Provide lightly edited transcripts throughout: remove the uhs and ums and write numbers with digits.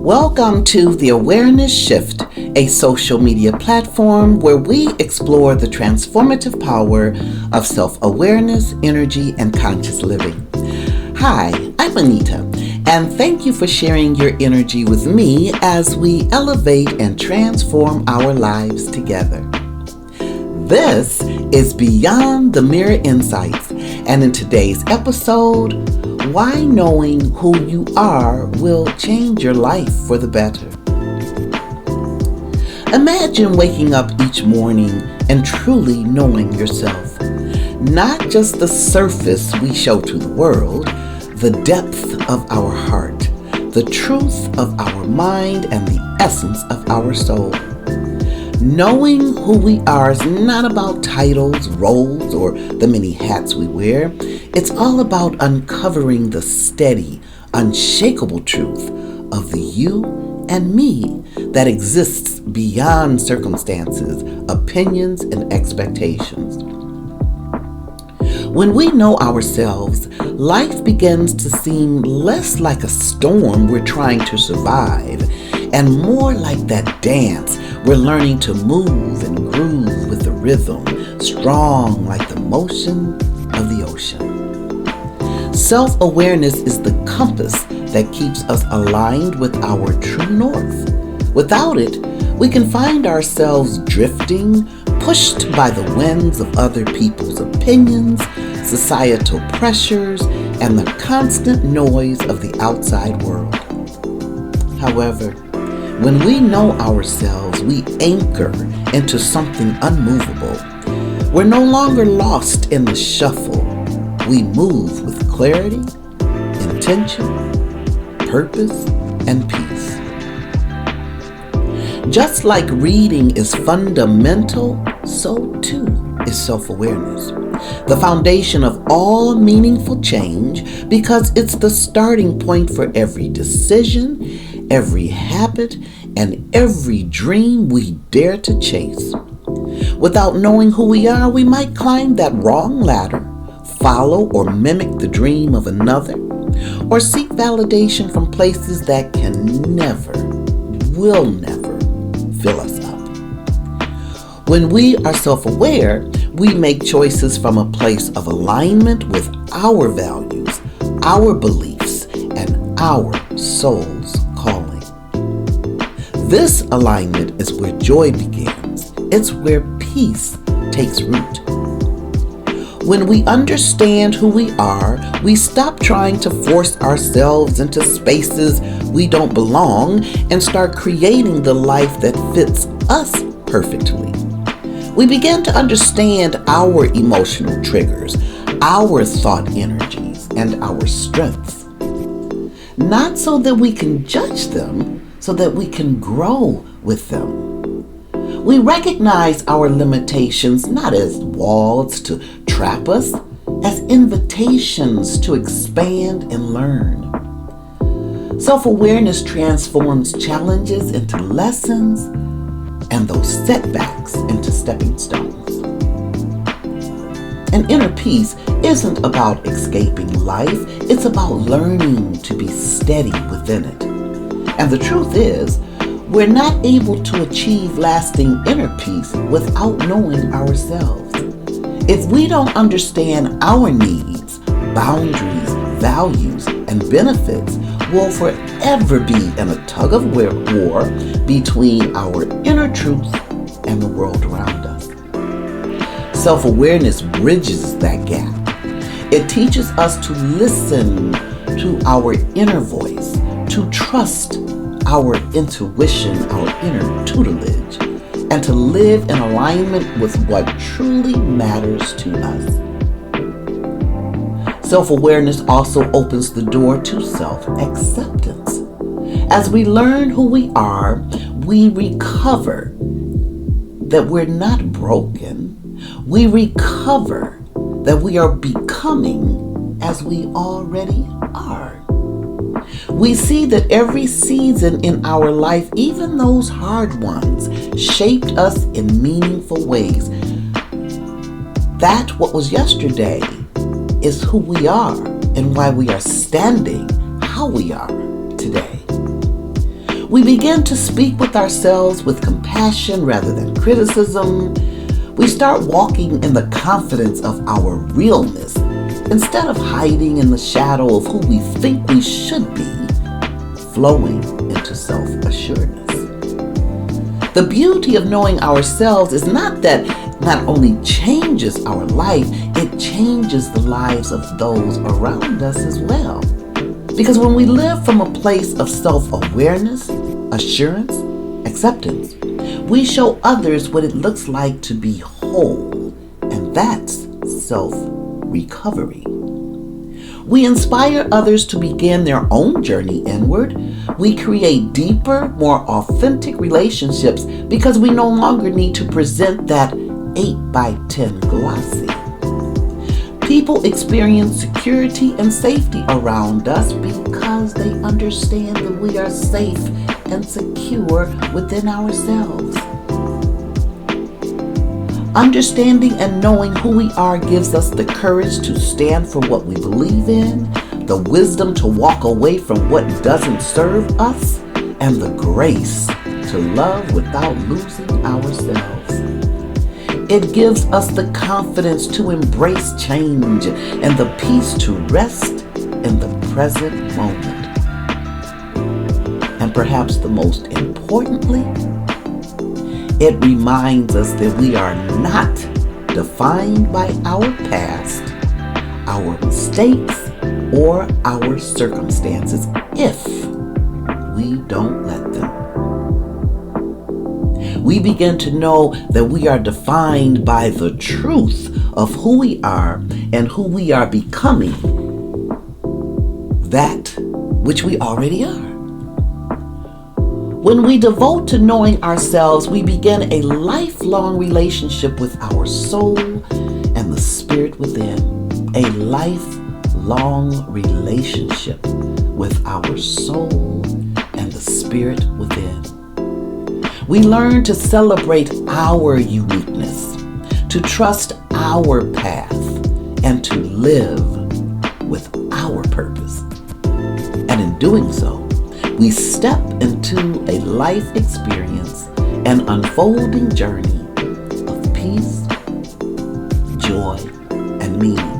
Welcome to The Awareness Shift, a social media platform where we explore the transformative power of self-awareness, energy, and conscious living. Hi, I'm Anita, and thank you for sharing your energy with me as we elevate and transform our lives together. This is Beyond the Mirror Insights, and in today's episode, why knowing who you are will change your life for the better. Imagine waking up each morning and truly knowing yourself. Not just the surface we show to the world, the depth of our heart, the truth of our mind, and the essence of our soul. Knowing who we are is not about titles, roles, or the many hats we wear. It's all about uncovering the steady, unshakable truth of the you and me that exists beyond circumstances, opinions, and expectations. When we know ourselves, life begins to seem less like a storm we're trying to survive, and more like that dance we're learning to move and groove with the rhythm, strong like the motion of the ocean. Self-awareness is the compass that keeps us aligned with our true north. Without it, we can find ourselves drifting, pushed by the winds of other people's opinions, societal pressures, and the constant noise of the outside world. However, when we know ourselves, we anchor into something unmovable. We're no longer lost in the shuffle. We move with clarity, intention, purpose, and peace. Just like reading is fundamental, so too is self-awareness, the foundation of all meaningful change, because it's the starting point for every decision, every habit, and every dream we dare to chase. Without knowing who we are, we might climb that wrong ladder, follow or mimic the dream of another, or seek validation from places that can never, will never fill us up. When we are self-aware, we make choices from a place of alignment with our values, our beliefs, and our soul's calling. This alignment is where joy begins. It's where peace takes root. When we understand who we are, we stop trying to force ourselves into spaces we don't belong and start creating the life that fits us perfectly. We begin to understand our emotional triggers, our thought energies, and our strengths. Not so that we can judge them, so that we can grow with them. We recognize our limitations not as walls to trap us, as invitations to expand and learn. Self-awareness transforms challenges into lessons and those setbacks into stepping stones. And inner peace isn't about escaping life, it's about learning to be steady within it. And the truth is, we're not able to achieve lasting inner peace without knowing ourselves. If we don't understand our needs, boundaries, values, and benefits, we'll forever be in a tug of war between our inner truth and the world around us. Self-awareness bridges that gap. It teaches us to listen to our inner voice, to trust our intuition, our inner tutelage, and to live in alignment with what truly matters to us. Self-awareness also opens the door to self-acceptance. As we learn who we are, we recover that we're not broken. We recover that we are becoming as we already are. We see that every season in our life, even those hard ones, shaped us in meaningful ways. That what was yesterday is who we are and why we are standing how we are today. We begin to speak with ourselves with compassion rather than criticism. We start walking in the confidence of our realness instead of hiding in the shadow of who we think we should be, flowing into self-assuredness. The beauty of knowing ourselves is not that not only changes our life, it changes the lives of those around us as well. Because when we live from a place of self-awareness, assurance, acceptance, we show others what it looks like to be whole, and that's self-recovery. We inspire others to begin their own journey inward. We create deeper, more authentic relationships because we no longer need to present that 8x10 glossy. People experience security and safety around us because they understand that we are safe and secure within ourselves. Understanding and knowing who we are gives us the courage to stand for what we believe in, the wisdom to walk away from what doesn't serve us, and the grace to love without losing ourselves. It gives us the confidence to embrace change and the peace to rest in the present moment. And perhaps the most importantly, it reminds us that we are not defined by our past, our mistakes, or our circumstances if we don't let them. We begin to know that we are defined by the truth of who we are and who we are becoming, that which we already are. When we devote to knowing ourselves, we begin a lifelong relationship with our soul and the spirit within. A lifelong relationship with our soul and the spirit within. We learn to celebrate our uniqueness, to trust our path, and to live with our purpose. And in doing so, we step into a life experience, an unfolding journey of peace, joy, and meaning.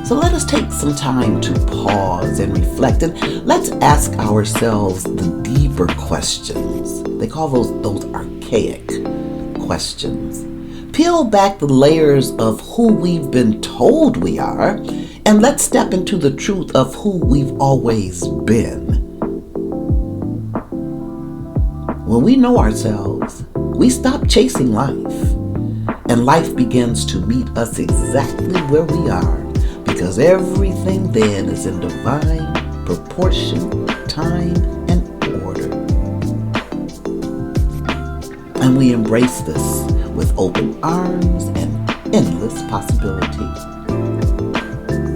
So let us take some time to pause and reflect, and let's ask ourselves the deeper questions. They call those archaic questions. Peel back the layers of who we've been told we are, and let's step into the truth of who we've always been. When we know ourselves, we stop chasing life, and life begins to meet us exactly where we are, because everything then is in divine proportion, time, and order. And we embrace this with open arms and endless possibility.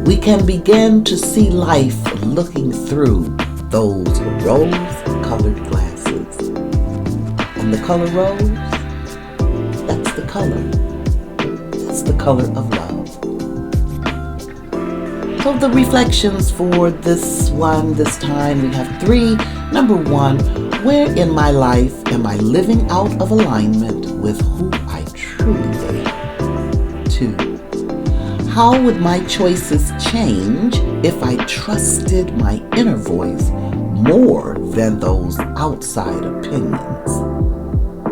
We can begin to see life looking through those rose-colored glasses. And the color rose, that's the color. That's the color of love. So the reflections for this time, we have 3. Number 1, where in my life am I living out of alignment with who I truly am? 2, how would my choices change if I trusted my inner voice more than those outside opinions?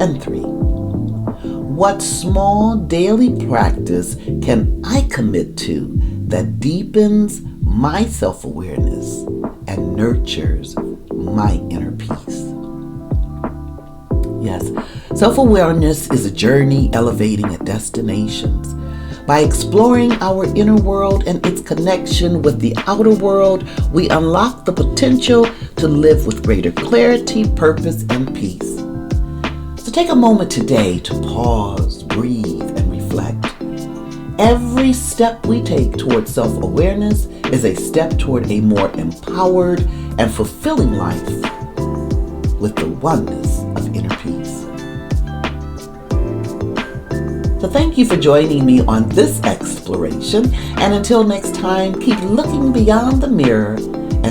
And 3, what small daily practice can I commit to that deepens my self-awareness and nurtures my inner peace? Yes, self-awareness is a journey elevating at destinations. By exploring our inner world and its connection with the outer world, we unlock the potential to live with greater clarity, purpose, and peace. So take a moment today to pause, breathe, and reflect. Every step we take towards self-awareness is a step toward a more empowered and fulfilling life with the oneness of inner peace. So thank you for joining me on this exploration, and until next time, keep looking beyond the mirror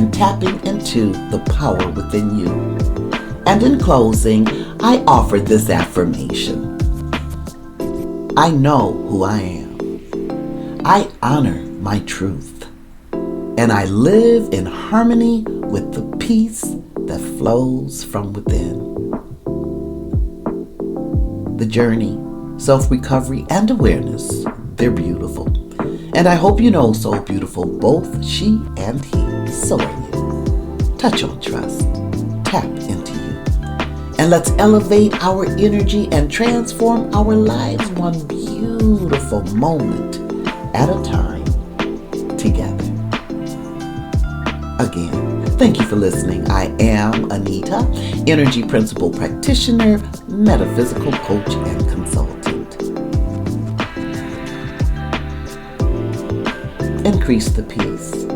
and tapping into the power within you. And in closing, I offer this affirmation. I know who I am. I honor my truth. And I live in harmony with the peace that flows from within. The journey, self-recovery, and awareness, they're beautiful. And I hope you know so beautiful both she and he. So are you. Touch on trust. Tap into you. And let's elevate our energy and transform our lives one beautiful moment at a time together. Again, thank you for listening. I am Anita, Energy Principal Practitioner, Metaphysical Coach, and Consultant. Increase the peace.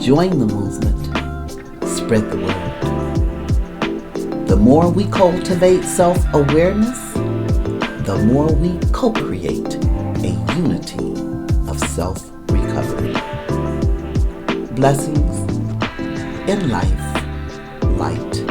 Join the movement. Spread the word. The more we cultivate self-awareness, the more we co-create a unity of self-recovery. Blessings in life, light,